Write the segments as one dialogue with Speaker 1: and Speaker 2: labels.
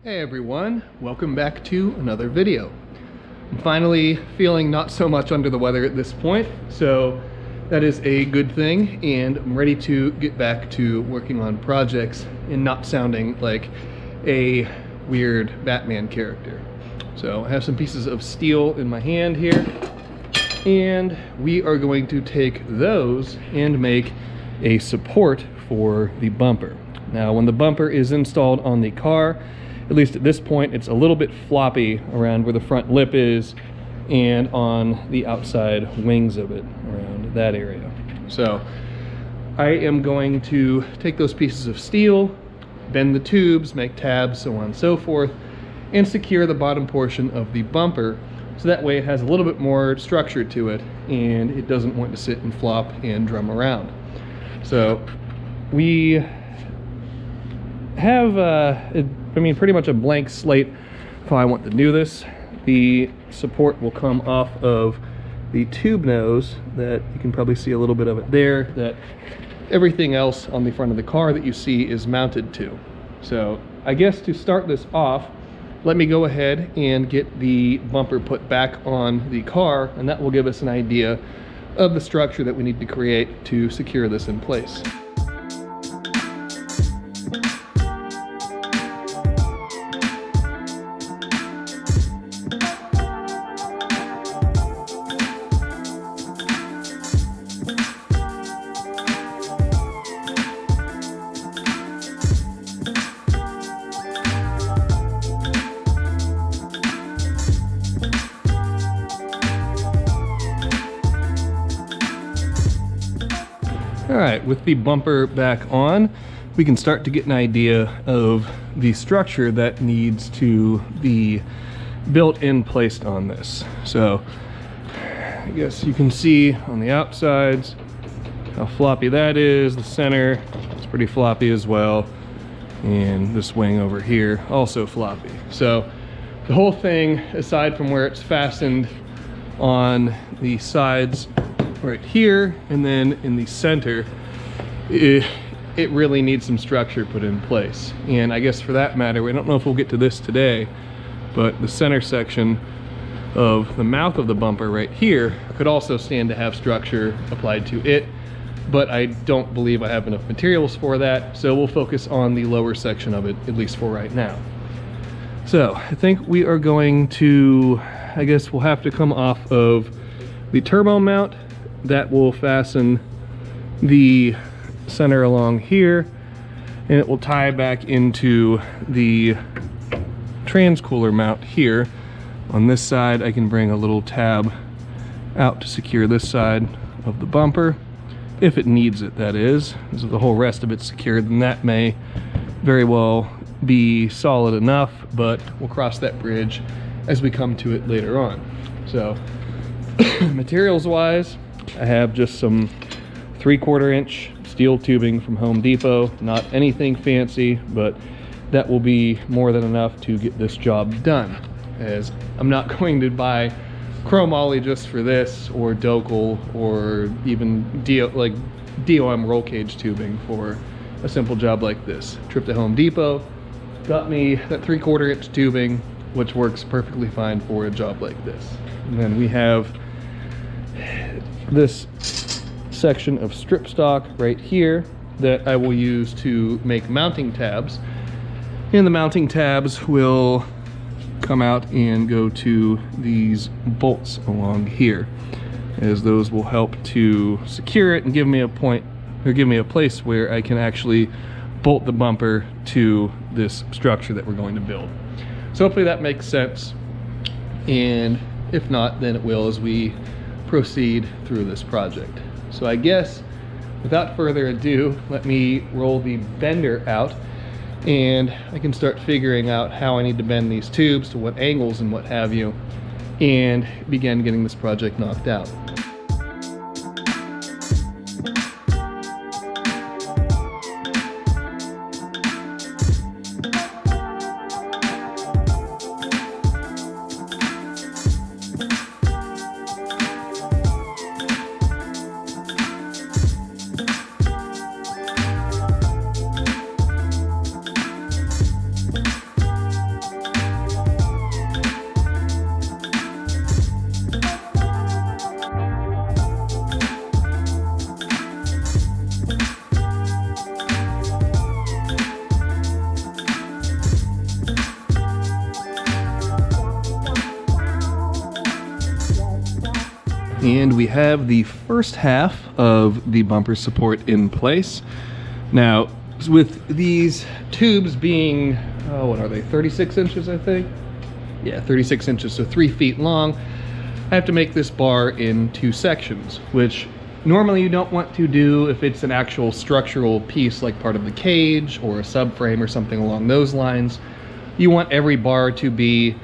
Speaker 1: Hey everyone, welcome back to another video. I'm finally feeling not so much under the weather at this point, so that is a good thing, and I'm ready to get back to working on projects and not sounding like a weird Batman character. So I have some pieces of steel in my hand here, and we are going to take those and make a support for the bumper. Now when the bumper is installed on the car, at least at this point, it's a little bit floppy around where the front lip is and on the outside wings of it, around that area. So I am going to take those pieces of steel, bend the tubes, make tabs, so on and so forth, and secure the bottom portion of the bumper so that way it has a little bit more structure to it and it doesn't want to sit and flop and drum around. So we have pretty much a blank slate of how I want to do this. The support will come off of the tube nose that you can probably see a little bit of it there, that everything else on the front of the car that you see is mounted to. So I guess to start this off, let me go ahead and get the bumper put back on the car, and that will give us an idea of the structure that we need to create to secure this in place. Alright, with the bumper back on, we can start to get an idea of the structure that needs to be built and placed on this. So, I guess you can see on the outsides how floppy that is. The center is pretty floppy as well. And this wing over here, also floppy. So, the whole thing, aside from where it's fastened on the sides right here and then in the center, it really needs some structure put in place. And I guess for that matter, I don't know if we'll get to this today, but the center section of the mouth of the bumper right here could also stand to have structure applied to it, but I don't believe I have enough materials for that, so we'll focus on the lower section of it, at least for right now. So I think we are going to, I guess we'll have to come off of the turbo mount. That will fasten the center along here, and it will tie back into the trans-cooler mount here. On this side, I can bring a little tab out to secure this side of the bumper, if it needs it, that is. As if the whole rest of it's secured, then that may very well be solid enough, but we'll cross that bridge as we come to it later on. So, materials-wise, I have just some 3/4 inch steel tubing from Home Depot. Not anything fancy, but that will be more than enough to get this job done, as I'm not going to buy chromoly just for this, or Docal, or even DOM roll cage tubing for a simple job like this. Trip to Home Depot, got me that 3/4 inch tubing, which works perfectly fine for a job like this. And then we have this section of strip stock right here that I will use to make mounting tabs, and the mounting tabs will come out and go to these bolts along here, as those will help to secure it and give me a point, or give me a place where I can actually bolt the bumper to this structure that we're going to build. So hopefully that makes sense, and if not, then it will as we proceed through this project. So I guess without further ado, let me roll the bender out, and I can start figuring out how I need to bend these tubes, to what angles and what have you, and begin getting this project knocked out. and we have the first half of the bumper support in place. Now, with these tubes being, what are they, 36 inches, I think? Yeah, 36 inches, so 3 feet long. I have to make this bar in 2 sections, which normally you don't want to do if it's an actual structural piece like part of the cage or a subframe or something along those lines. You want every bar to be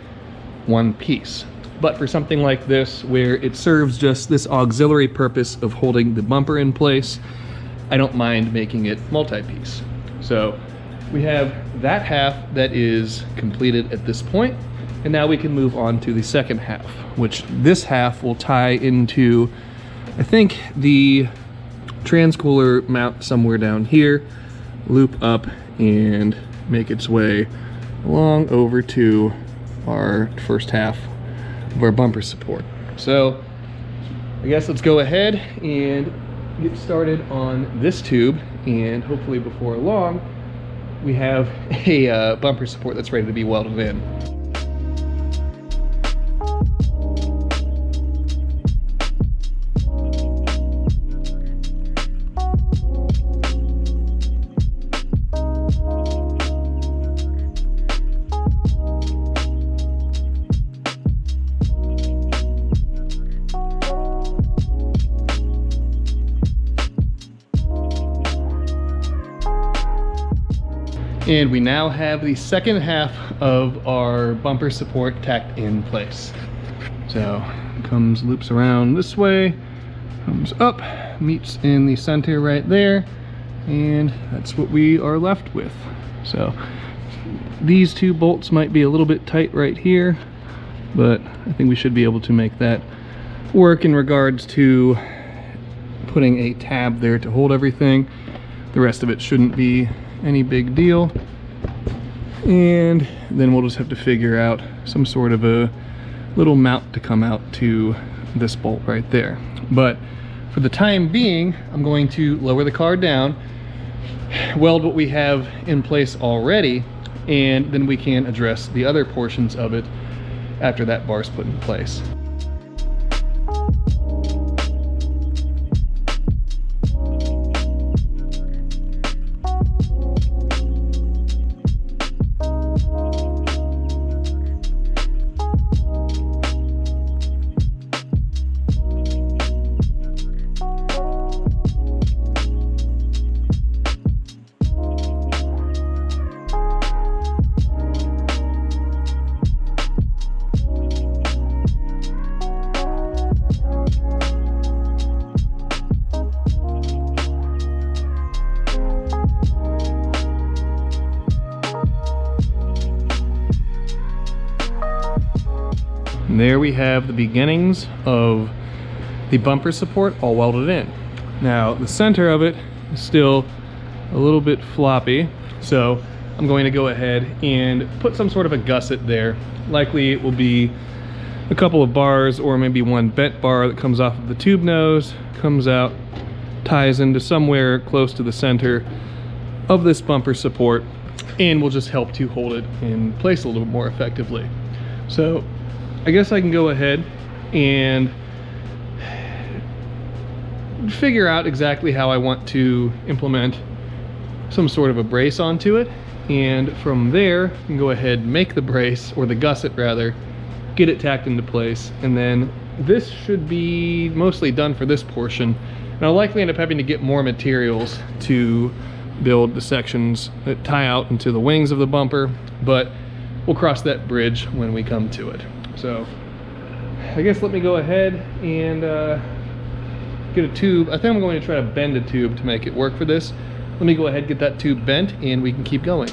Speaker 1: one piece. But for something like this, where it serves just this auxiliary purpose of holding the bumper in place, I don't mind making it multi-piece. So we have that half that is completed at this point, and now we can move on to the second half, which this half will tie into, I think, the transcooler mount somewhere down here, loop up and make its way along over to our first half of our bumper support. So I guess let's go ahead and get started on this tube, and hopefully before long we have a bumper support that's ready to be welded in. And we now have the second half of our bumper support tacked in place. So it comes, loops around this way, comes up, meets in the center right there, and that's what we are left with. So these 2 bolts might be a little bit tight right here, but I think we should be able to make that work in regards to putting a tab there to hold everything. The rest of it shouldn't be any big deal, and then we'll just have to figure out some sort of a little mount to come out to this bolt right there. But for the time being, I'm going to lower the car down, weld what we have in place already, and then we can address the other portions of it after that bar's put in place. And there we have the beginnings of the bumper support all welded in. Now the center of it is still a little bit floppy, so I'm going to go ahead and put some sort of a gusset there. Likely it will be a couple of bars or maybe one bent bar that comes off of the tube nose, comes out, ties into somewhere close to the center of this bumper support, and will just help to hold it in place a little bit more effectively. So I guess I can go ahead and figure out exactly how I want to implement some sort of a brace onto it, and from there I can go ahead and make the brace, or the gusset rather, get it tacked into place, and then this should be mostly done for this portion. And I'll likely end up having to get more materials to build the sections that tie out into the wings of the bumper, but we'll cross that bridge when we come to it. So I guess let me go ahead and get a tube. I think I'm going to try to bend a tube to make it work for this. Let me go ahead, get that tube bent, and we can keep going.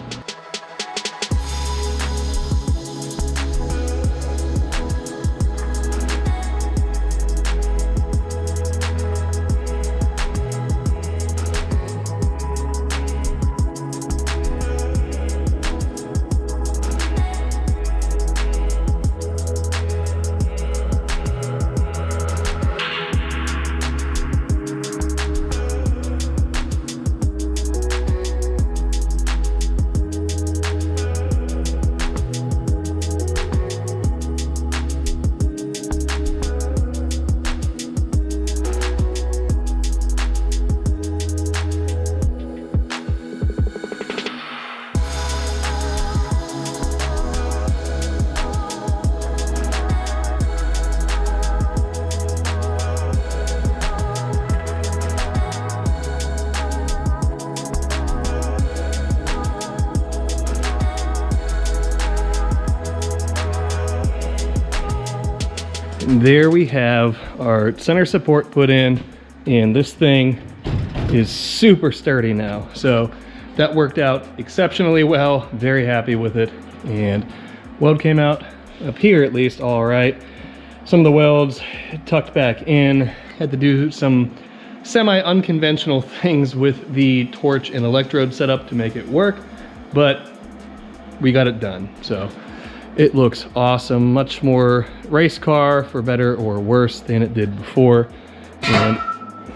Speaker 1: And there we have our center support put in, and this thing is super sturdy now. So that worked out exceptionally well. Very happy with it. And weld came out up here at least all right. Some of the welds tucked back in. Had to do some semi-unconventional things with the torch and electrode setup to make it work, but we got it done. So it looks awesome, much more race car for better or worse than it did before. And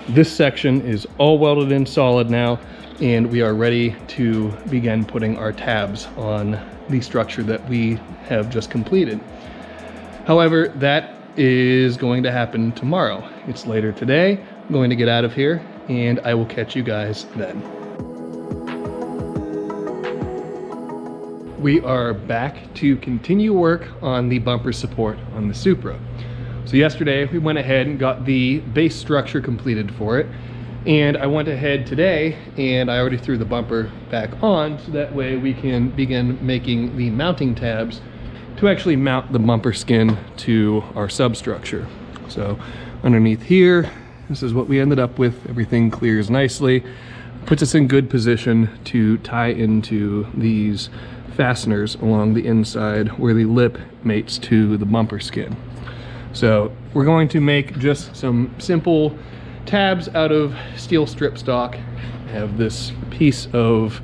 Speaker 1: this section is all welded in solid now, and we are ready to begin putting our tabs on the structure that we have just completed. However, that is going to happen tomorrow. It's later today. I'm going to get out of here, and I will catch you guys then. We are back to continue work on the bumper support on the Supra. So yesterday we went ahead and got the base structure completed for it, and I went ahead today and I already threw the bumper back on, so that way we can begin making the mounting tabs to actually mount the bumper skin to our substructure. So underneath here, this is what we ended up with. Everything clears nicely, puts us in good position to tie into these fasteners along the inside where the lip mates to the bumper skin. So we're going to make just some simple tabs out of steel strip stock. I have this piece of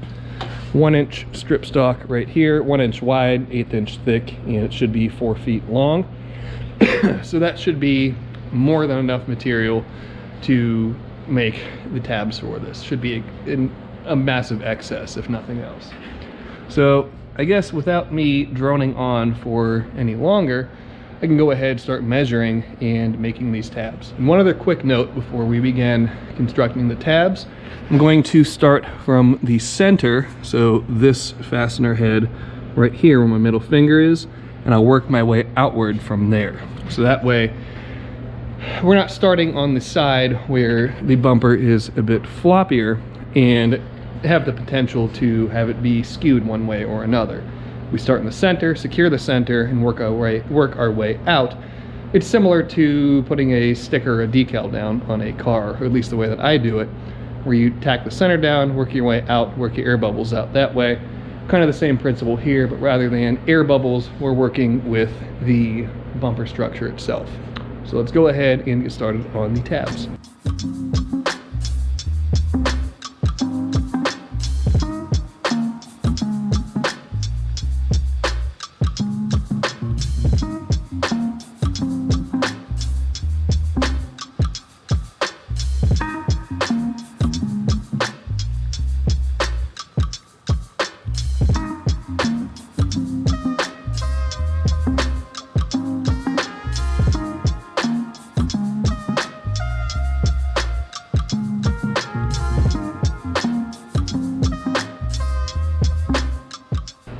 Speaker 1: 1-inch strip stock right here, 1 inch wide, 1/8 inch thick, and it should be 4 feet long. So that should be more than enough material to make the tabs for this. Should be a massive excess, if nothing else. So I guess without me droning on for any longer, I can go ahead and start measuring and making these tabs. And one other quick note before we begin constructing the tabs, I'm going to start from the center, so this fastener head right here where my middle finger is, and I'll work my way outward from there. So that way we're not starting on the side where the bumper is a bit floppier and have the potential to have it be skewed one way or another. We start in the center, secure the center, and work our way out. It's similar to putting a sticker or a decal down on a car, or at least the way that I do it, where you tack the center down, work your way out, work your air bubbles out that way. Kind of the same principle here, but rather than air bubbles, we're working with the bumper structure itself. So let's go ahead and get started on the tabs.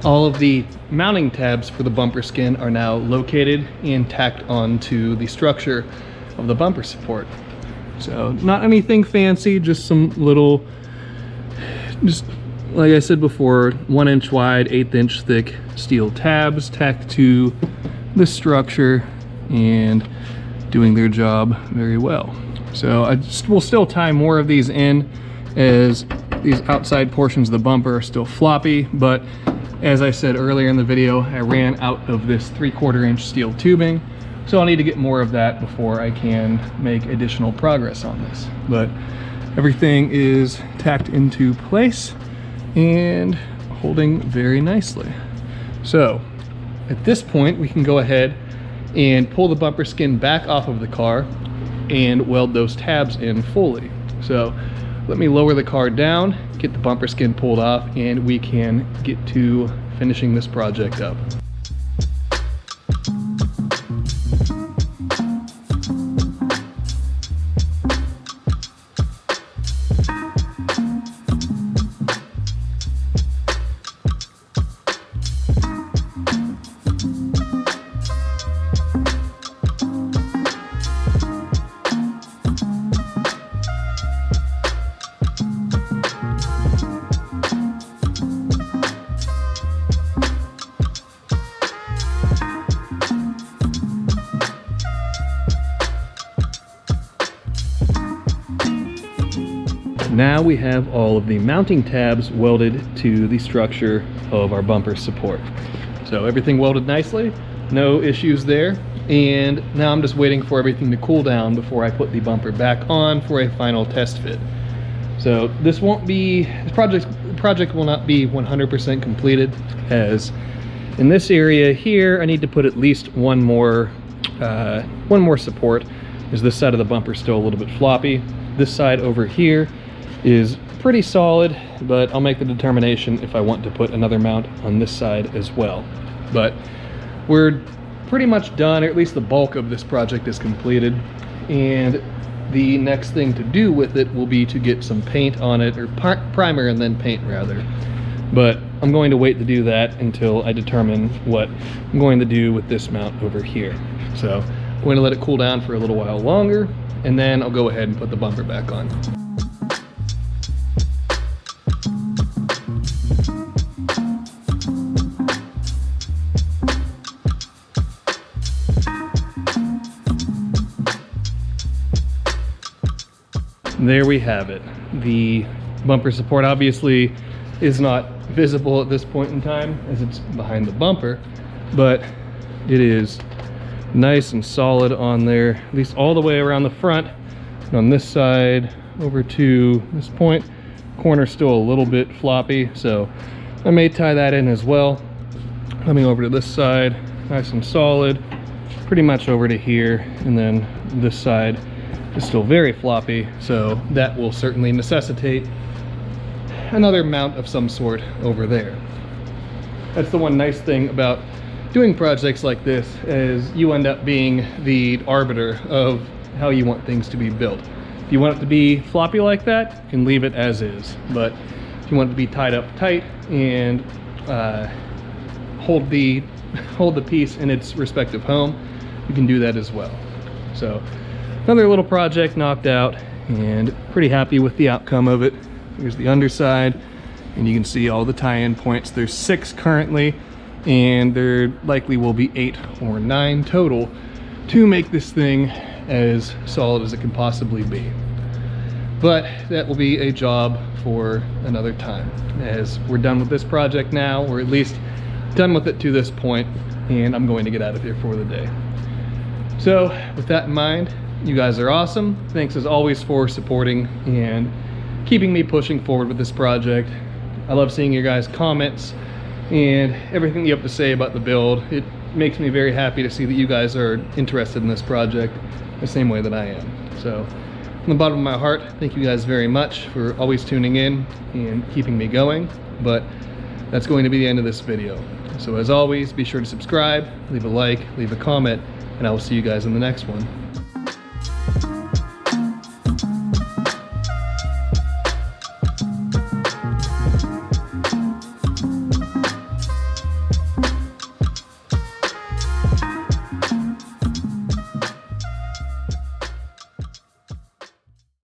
Speaker 1: All of the mounting tabs for the bumper skin are now located and tacked onto the structure of the bumper support. So not anything fancy, just some little, just like I said before, 1 inch wide, 1/8 inch thick steel tabs tacked to the structure and doing their job very well. So we'll still tie more of these in, as these outside portions of the bumper are still floppy, but as I said earlier in the video, I ran out of this 3/4 inch steel tubing, so I'll need to get more of that before I can make additional progress on this. But everything is tacked into place and holding very nicely. So at this point, we can go ahead and pull the bumper skin back off of the car and weld those tabs in fully. So let me lower the car down, get the bumper skin pulled off, and we can get to finishing this project up. now we have all of the mounting tabs welded to the structure of our bumper support. So everything welded nicely, no issues there. And now I'm just waiting for everything to cool down before I put the bumper back on for a final test fit. So this project will not be 100% completed, as in this area here I need to put at least one more support, as this side of the bumper is still a little bit floppy. This side over here is pretty solid, but I'll make the determination if I want to put another mount on this side as well. But we're pretty much done, or at least the bulk of this project is completed, and the next thing to do with it will be to get some paint on it, or primer and then paint rather. But I'm going to wait to do that until I determine what I'm going to do with this mount over here. So I'm going to let it cool down for a little while longer, and then I'll go ahead and put the bumper back on. There we have it. The bumper support obviously is not visible at this point in time as it's behind the bumper, but it is nice and solid on there, at least all the way around the front. And on this side over to this point, corner's still a little bit floppy, so I may tie that in as well. Coming over to this side, nice and solid, pretty much over to here, and then this side is still very floppy, so that will certainly necessitate another mount of some sort over there. That's the one nice thing about doing projects like this, is you end up being the arbiter of how you want things to be built. If you want it to be floppy like that, you can leave it as is, but if you want it to be tied up tight and hold the piece in its respective home, you can do that as well. So another little project knocked out, and pretty happy with the outcome of it. Here's the underside, and you can see all the tie-in points. There's 6 currently, and there likely will be 8 or 9 total to make this thing as solid as it can possibly be. But that will be a job for another time, as we're done with this project now, or at least done with it to this point, and I'm going to get out of here for the day. So with that in mind, you guys are awesome. Thanks as always for supporting and keeping me pushing forward with this project. I love seeing your guys' comments and everything you have to say about the build. It makes me very happy to see that you guys are interested in this project the same way that I am. So from the bottom of my heart, thank you guys very much for always tuning in and keeping me going. But that's going to be the end of this video. So as always, be sure to subscribe, leave a like, leave a comment, and I will see you guys in the next one.